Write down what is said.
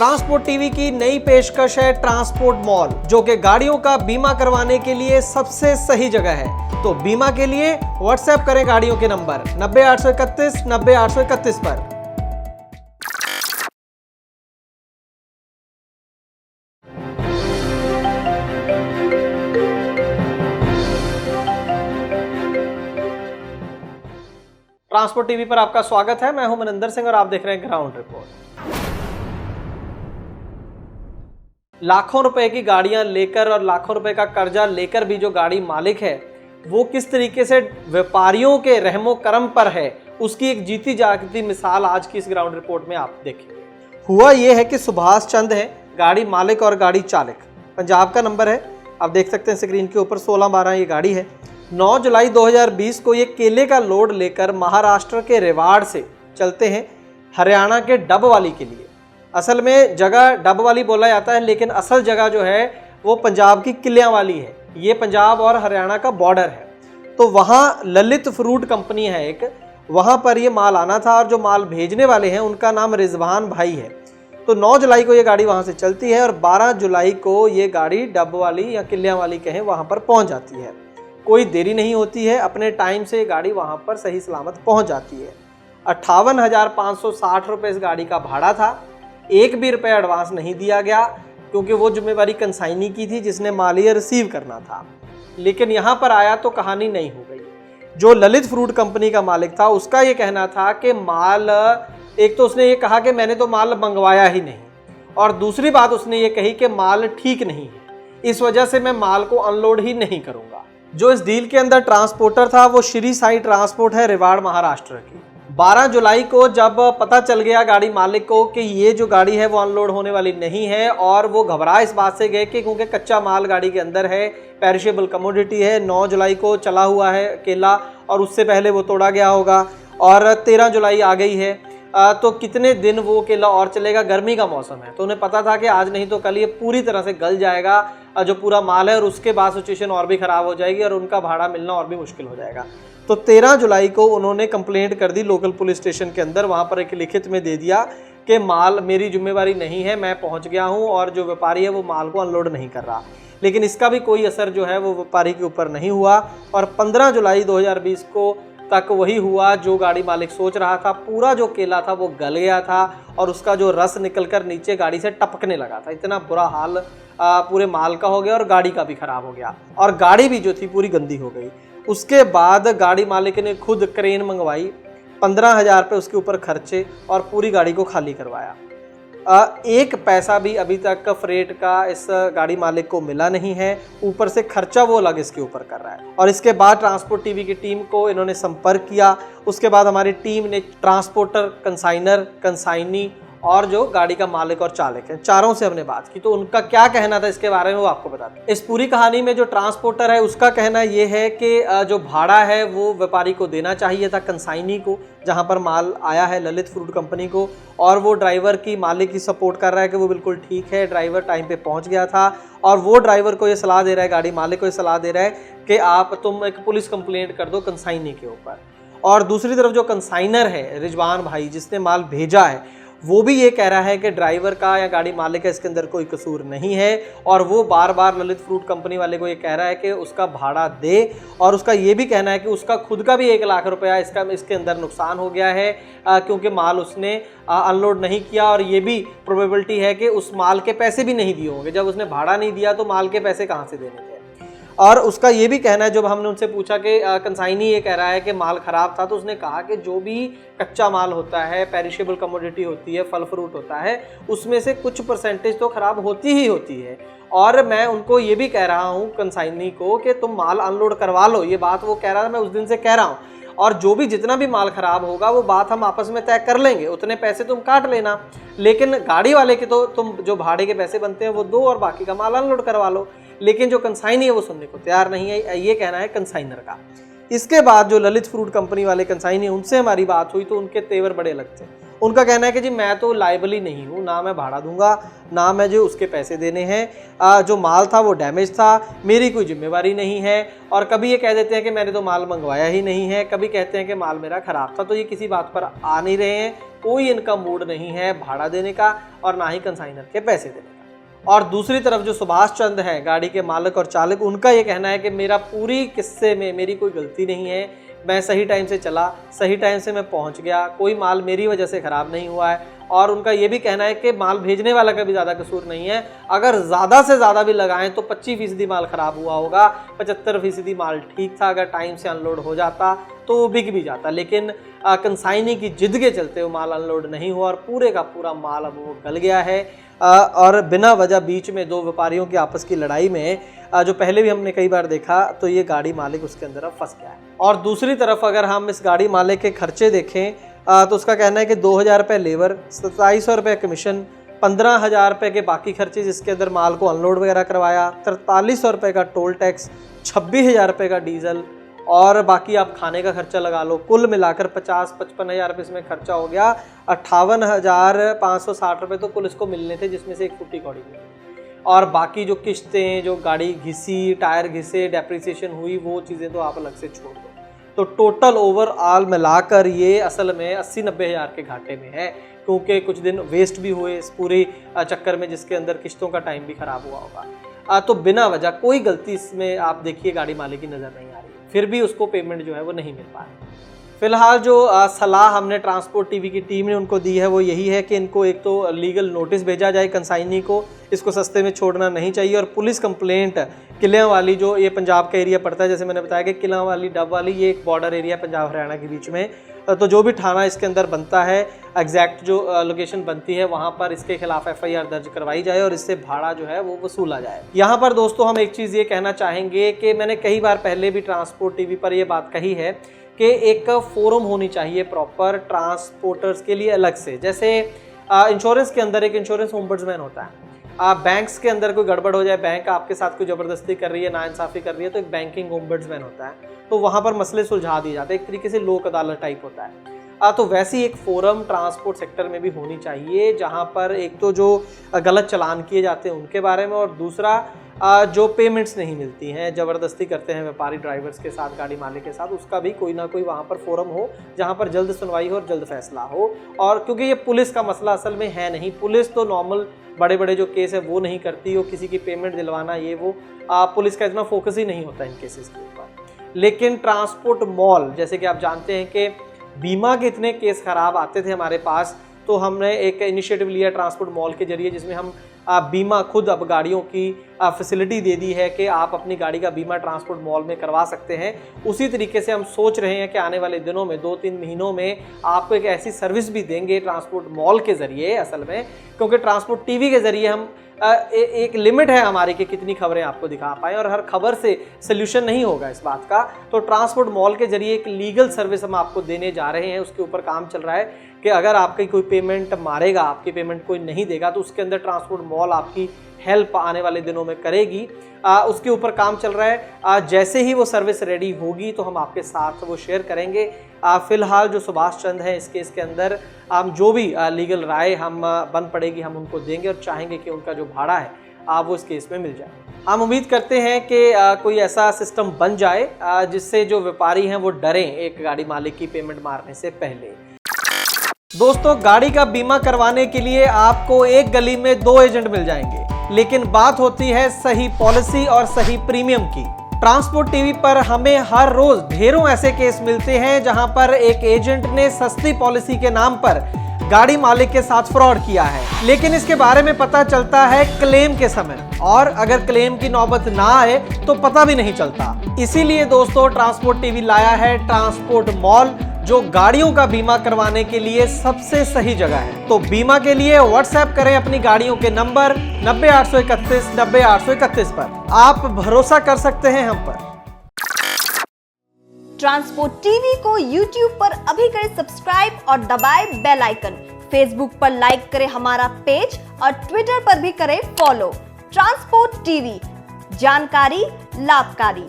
Transport TV की नई पेशकश है ट्रांसपोर्ट मॉल, जो कि गाड़ियों का बीमा करवाने के लिए सबसे सही जगह है। तो बीमा के लिए व्हाट्सएप करें गाड़ियों के नंबर 90 831 90 831 पर। ट्रांसपोर्ट टीवी पर आपका स्वागत है। मैं हूं मनिंदर सिंह और आप देख रहे हैं ग्राउंड रिपोर्ट। लाखों रुपए की गाड़ियां लेकर और लाखों रुपए का कर्जा लेकर भी जो गाड़ी मालिक है वो किस तरीके से व्यापारियों के रहमो करम पर है, उसकी एक जीती जागती मिसाल आज की इस ग्राउंड रिपोर्ट में आप देखेंगे। हुआ ये है कि सुभाष चंद है गाड़ी मालिक और गाड़ी चालक, पंजाब का नंबर है, आप देख सकते हैं स्क्रीन के ऊपर 1612 ये गाड़ी है। 9 जुलाई 2020 को ये केले का लोड लेकर महाराष्ट्र के रेवाड़ से चलते हैं हरियाणा के डबवाली के लिए। असल में जगह डबवाली बोला जाता है, लेकिन असल जगह जो है वो पंजाब की किलियां वाली है। ये पंजाब और हरियाणा का बॉर्डर है। तो वहाँ ललित फ्रूट कंपनी है एक, वहाँ पर ये माल आना था और जो माल भेजने वाले हैं उनका नाम रिजवान भाई है। तो 9 जुलाई को ये गाड़ी वहाँ से चलती है और 12 जुलाई को ये गाड़ी डबवाली या किलियां वाली कहें वहाँ पर पहुँच जाती है। कोई देरी नहीं होती है, अपने टाइम से ये गाड़ी वहाँ पर सही सलामत पहुँच जाती है। 58,560 रुपये इस गाड़ी का भाड़ा था। एक भी रुपये एडवांस नहीं दिया गया क्योंकि वो जिम्मेवारी कंसाइनी की थी जिसने माल ये रिसीव करना था। लेकिन यहाँ पर आया तो कहानी नहीं हो गई। जो ललित फ्रूट कंपनी का मालिक था उसका ये कहना था कि माल, एक तो उसने ये कहा कि मैंने तो माल मंगवाया ही नहीं, और दूसरी बात उसने ये कही कि माल ठीक नहीं है, इस वजह से मैं माल को अनलोड ही नहीं करूँगा। जो इस डील के अंदर ट्रांसपोर्टर था वो श्री साई ट्रांसपोर्ट है, रेवाड़ महाराष्ट्र की। 12 जुलाई को जब पता चल गया गाड़ी मालिक को कि ये जो गाड़ी है वो अनलोड होने वाली नहीं है, और वो घबरा इस बात से गए कि क्योंकि कच्चा माल गाड़ी के अंदर है, पेरिशेबल कमोडिटी है, 9 जुलाई को चला हुआ है केला और उससे पहले वो तोड़ा गया होगा, और 13 जुलाई आ गई है, तो कितने दिन वो केला और चलेगा, गर्मी का मौसम है। तो उन्हें पता था कि आज नहीं तो कल ये पूरी तरह से गल जाएगा जो पूरा माल है, और उसके बाद सिचुएशन और भी ख़राब हो जाएगी और उनका भाड़ा मिलना और भी मुश्किल हो जाएगा। तो 13 जुलाई को उन्होंने कंप्लेंट कर दी लोकल पुलिस स्टेशन के अंदर। वहाँ पर एक लिखित में दे दिया कि माल मेरी जिम्मेवारी नहीं है, मैं पहुँच गया हूँ और जो व्यापारी है वो माल को अनलोड नहीं कर रहा। लेकिन इसका भी कोई असर जो है वो व्यापारी के ऊपर नहीं हुआ, और 15 जुलाई 2020 को तक वही हुआ जो गाड़ी मालिक सोच रहा था। पूरा जो केला था वो गल गया था और उसका जो रस निकलकर नीचे गाड़ी से टपकने लगा था। इतना बुरा हाल पूरे माल का हो गया और गाड़ी का भी खराब हो गया, और गाड़ी भी जो थी पूरी गंदी हो गई। उसके बाद गाड़ी मालिक ने खुद क्रेन मंगवाई, 15,000 रुपये उसके ऊपर खर्चे और पूरी गाड़ी को खाली करवाया। एक पैसा भी अभी तक फ्रेट का इस गाड़ी मालिक को मिला नहीं है, ऊपर से खर्चा वो अलग इसके ऊपर कर रहा है। और इसके बाद ट्रांसपोर्ट टीवी की टीम को इन्होंने संपर्क किया। उसके बाद हमारी टीम ने ट्रांसपोर्टर, कंसाइनर, कंसाइनी और जो गाड़ी का मालिक और चालक है, चारों से हमने बात की। तो उनका क्या कहना था इसके बारे में वो आपको बताते हैं। इस पूरी कहानी में जो ट्रांसपोर्टर है उसका कहना ये है कि जो भाड़ा है वो व्यापारी को देना चाहिए था, कंसाइनी को, जहां पर माल आया है ललित फ्रूट कंपनी को, और वो ड्राइवर की मालिक की सपोर्ट कर रहा है कि वो बिल्कुल ठीक है, ड्राइवर टाइम पे पहुंच गया था। और वो ड्राइवर को ये सलाह दे रहा है, गाड़ी मालिक को ये सलाह दे रहा है कि तुम एक पुलिस कंप्लेंट कर दो कंसाइनी के ऊपर। और दूसरी तरफ जो कंसाइनर है रिजवान भाई जिसने माल भेजा है, वो भी ये कह रहा है कि ड्राइवर का या गाड़ी मालिक का इसके अंदर कोई कसूर नहीं है, और वो बार बार ललित फ्रूट कंपनी वाले को ये कह रहा है कि उसका भाड़ा दे। और उसका ये भी कहना है कि उसका खुद का भी 1 लाख रुपया इसके अंदर नुकसान हो गया है, क्योंकि माल उसने अनलोड नहीं किया, और ये भी प्रोबेबिलिटी है कि उस माल के पैसे भी नहीं दिए होंगे। जब उसने भाड़ा नहीं दिया तो माल के पैसे कहाँ से देने थे। और उसका ये भी कहना है, जब हमने उनसे पूछा कि कंसाइनी ये कह रहा है कि माल ख़राब था, तो उसने कहा कि जो भी कच्चा माल होता है, पेरिशेबल कमोडिटी होती है, फल फ्रूट होता है, उसमें से कुछ परसेंटेज तो ख़राब होती ही होती है। और मैं उनको ये भी कह रहा हूँ कंसाइनी को कि तुम माल अनलोड करवा लो। ये बात वो कह रहा था, मैं उस दिन से कह रहा हूँ, और जो भी जितना भी माल ख़राब होगा वो बात हम आपस में तय कर लेंगे, उतने पैसे तुम काट लेना, लेकिन गाड़ी वाले के तो तुम जो भाड़े के पैसे बनते हैं वो दो और बाकी का माल अनलोड करवा लो। लेकिन जो कंसाइनी है वो सुनने को तैयार नहीं है, ये कहना है कंसाइनर का। इसके बाद जो ललित फ्रूट कंपनी वाले कंसाइनी, उनसे हमारी बात हुई तो उनके तेवर बड़े अलग थे। उनका कहना है कि जी मैं तो लायबल ही नहीं हूँ, ना मैं भाड़ा दूंगा, ना मैं जो उसके पैसे देने हैं, जो माल था वो डैमेज था, मेरी कोई जिम्मेवारी नहीं है। और कभी ये कह देते हैं कि मैंने तो माल मंगवाया ही नहीं है, कभी कहते हैं कि माल मेरा ख़राब था। तो ये किसी बात पर आ नहीं रहे हैं, कोई इनका मूड नहीं है भाड़ा देने का और ना ही कंसाइनर के पैसे देने का। और दूसरी तरफ जो सुभाष चंद है, गाड़ी के मालिक और चालक, उनका ये कहना है कि मेरा पूरी किस्से में मेरी कोई गलती नहीं है, मैं सही टाइम से चला, सही टाइम से मैं पहुंच गया, कोई माल मेरी वजह से ख़राब नहीं हुआ है। और उनका ये भी कहना है कि माल भेजने वाला का भी ज़्यादा कसूर नहीं है, अगर ज़्यादा से ज़्यादा भी लगाएं तो 25% माल ख़राब हुआ होगा, 75% माल ठीक था। अगर टाइम से अनलोड हो जाता तो बिक भी जाता, लेकिन कंसाइनी की जिद के चलते वो माल अनलोड नहीं हुआ और पूरे का पूरा माल अब वो गल गया है। और बिना वजह बीच में दो व्यापारियों की आपस की लड़ाई में, जो पहले भी हमने कई बार देखा, तो ये गाड़ी मालिक उसके अंदर अब फंस गया है। और दूसरी तरफ अगर हम इस गाड़ी मालिक के खर्चे देखें तो उसका कहना है कि 2000 रुपये लेबर, 2700 रुपये कमीशन, 15,000 रुपये के बाकी खर्चे जिसके अंदर माल को अनलोड वगैरह करवाया, 4300 रुपये का टोल टैक्स, 26,000 रुपये का डीजल और बाकी आप खाने का खर्चा लगा लो, कुल मिलाकर 50-55,000 रुपये इसमें खर्चा हो गया। 58,560 रुपये तो कुल इसको मिलने थे, जिसमें से एक फुट्टी कौड़ी मिली। और बाकी जो किश्तें, जो गाड़ी घिसी, टायर घिसे, डेप्रिसिएशन हुई, वो चीज़ें तो आप अलग से छोड़ दो। तो टोटल ओवरऑल मिलाकर ये असल में 80-90 हज़ार के घाटे में है, क्योंकि कुछ दिन वेस्ट भी हुए इस पूरे चक्कर में, जिसके अंदर किश्तों का टाइम भी ख़राब हुआ होगा। तो बिना वजह कोई गलती इसमें आप देखिए गाड़ी मालिक की नज़र नहीं आ रही, फिर भी उसको पेमेंट जो है वो नहीं मिल पा रही। फिलहाल जो सलाह हमने ट्रांसपोर्ट टीवी की टीम ने उनको दी है वो यही है कि इनको एक तो लीगल नोटिस भेजा जाए कंसाइनी को, इसको सस्ते में छोड़ना नहीं चाहिए। और पुलिस कंप्लेंट किलियां वाली, जो ये पंजाब का एरिया पड़ता है, जैसे मैंने बताया कि किलियां वाली, डब वाली, ये एक बॉर्डर एरिया पंजाब हरियाणा के बीच में, तो जो भी थाना इसके अंदर बनता है, एग्जैक्ट जो लोकेशन बनती है, वहाँ पर इसके खिलाफ FIR दर्ज करवाई जाए और इससे भाड़ा जो है वो वसूला जाए। यहाँ पर दोस्तों हम एक चीज़ ये कहना चाहेंगे कि मैंने कई बार पहले भी ट्रांसपोर्ट टीवी पर ये बात कही है कि एक फोरम होनी चाहिए प्रॉपर ट्रांसपोर्टर्स के लिए अलग से। जैसे इंश्योरेंस के अंदर एक इंश्योरेंस ओम्बड्समैन होता है, बैंक्स के अंदर कोई गड़बड़ हो जाए, बैंक आपके साथ कोई ज़बरदस्ती कर रही है, नाइंसाफ़ी कर रही है, तो एक बैंकिंग ओम्बड्समैन होता है, तो वहाँ पर मसले सुलझा दिए जाते हैं, एक तरीके से लोक अदालत टाइप होता है। तो वैसी एक फोरम ट्रांसपोर्ट सेक्टर में भी होनी चाहिए, जहाँ पर एक तो जो गलत चालान किए जाते हैं उनके बारे में, और दूसरा जो पेमेंट्स नहीं मिलती हैं, ज़बरदस्ती करते हैं व्यापारी ड्राइवर्स के साथ, गाड़ी मालिक के साथ, उसका भी कोई ना कोई वहाँ पर फोरम हो जहाँ पर जल्द सुनवाई हो और जल्द फैसला हो। और क्योंकि ये पुलिस का मसला असल में है नहीं, पुलिस तो नॉर्मल बड़े बड़े जो केस है वो नहीं करती, वो किसी की पेमेंट दिलवाना, ये वो पुलिस का इतना फोकस ही नहीं होता इन केसेस के ऊपर। लेकिन ट्रांसपोर्ट मॉल, जैसे कि आप जानते हैं कि बीमा के इतने केस ख़राब आते थे हमारे पास, तो हमने एक इनिशिएटिव लिया ट्रांसपोर्ट मॉल के जरिए, जिसमें हम बीमा खुद अब गाड़ियों की फैसिलिटी दे दी है कि आप अपनी गाड़ी का बीमा ट्रांसपोर्ट मॉल में करवा सकते हैं। उसी तरीके से हम सोच रहे हैं कि आने वाले दिनों में 2-3 महीनों में आपको एक ऐसी सर्विस भी देंगे ट्रांसपोर्ट मॉल के ज़रिए, असल में क्योंकि ट्रांसपोर्ट टीवी के ज़रिए हम एक लिमिट है हमारी कि कितनी खबरें आपको दिखा पाएँ, और हर खबर से सोल्यूशन नहीं होगा इस बात का। तो ट्रांसपोर्ट मॉल के जरिए एक लीगल सर्विस हम आपको देने जा रहे हैं, उसके ऊपर काम चल रहा है कि अगर आपकी कोई पेमेंट मारेगा, आपकी पेमेंट कोई नहीं देगा, तो उसके अंदर ट्रांसपोर्ट मॉल आपकी हेल्प आने वाले दिनों में करेगी। उसके ऊपर काम चल रहा है। जैसे ही वो सर्विस रेडी होगी तो हम आपके साथ वो शेयर करेंगे। फ़िलहाल जो सुभाष चंद है इस केस के अंदर, हम जो भी लीगल राय हम बन पड़ेगी हम उनको देंगे और चाहेंगे कि उनका जो भाड़ा है वो इस केस में मिल जाए। हम उम्मीद करते हैं कि कोई ऐसा सिस्टम बन जाए जिससे जो व्यापारी हैं वो डरें एक गाड़ी मालिक की पेमेंट मारने से पहले। दोस्तों, गाड़ी का बीमा करवाने के लिए आपको एक गली में 2 एजेंट मिल जाएंगे, लेकिन बात होती है सही पॉलिसी और सही प्रीमियम की। ट्रांसपोर्ट टीवी पर हमें हर रोज ढेरों ऐसे केस मिलते हैं जहां पर एक एजेंट ने सस्ती पॉलिसी के नाम पर गाड़ी मालिक के साथ फ्रॉड किया है, लेकिन इसके बारे में पता चलता है क्लेम के समय, और अगर क्लेम की नौबत ना आए तो पता भी नहीं चलता। इसीलिए दोस्तों ट्रांसपोर्ट टीवी लाया है ट्रांसपोर्ट मॉल, जो गाड़ियों का बीमा करवाने के लिए सबसे सही जगह है। तो बीमा के लिए व्हाट्सएप करें अपनी गाड़ियों के नंबर 90-831 90-831 पर। आप भरोसा कर सकते हैं हम पर। ट्रांसपोर्ट टीवी को YouTube पर अभी करें सब्सक्राइब और दबाएं बेल आइकन। फेसबुक पर लाइक करें हमारा पेज और ट्विटर पर भी करें फॉलो। ट्रांसपोर्ट टीवी, जानकारी लाभकारी।